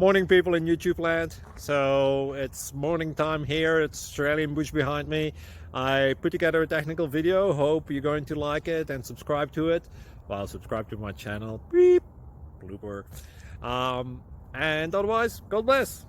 Morning people in YouTube land. So it's morning time here. It's Australian bush behind me. I put together a technical video. Hope you're going to like it and subscribe to it. Well, subscribe to my channel. Beep. Blooper. And otherwise, God bless.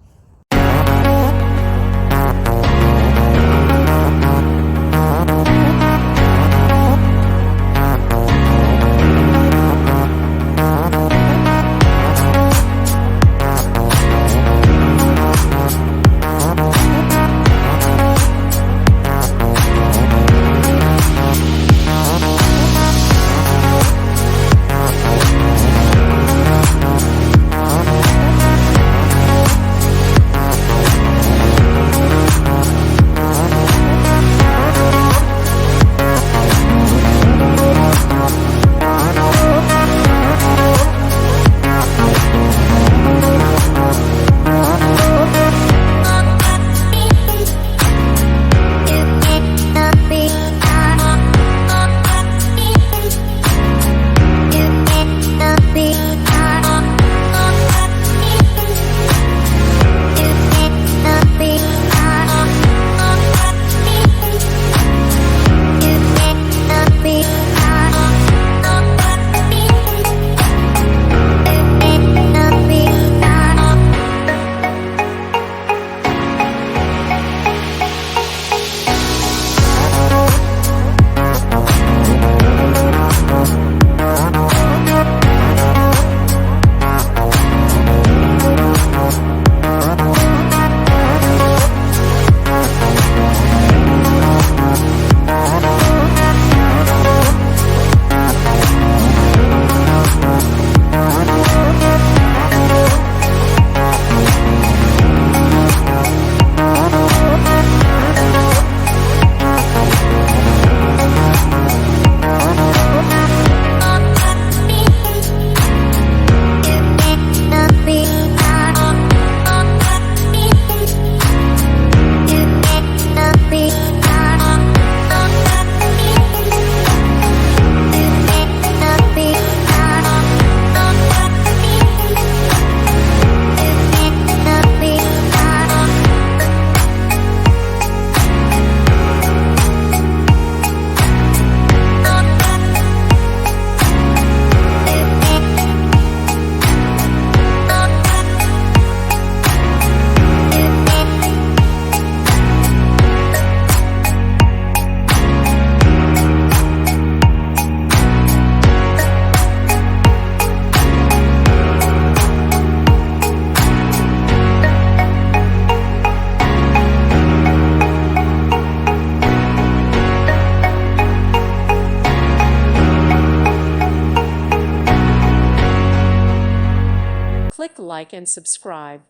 Click like and subscribe.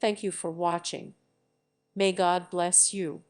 Thank you for watching. May God bless you.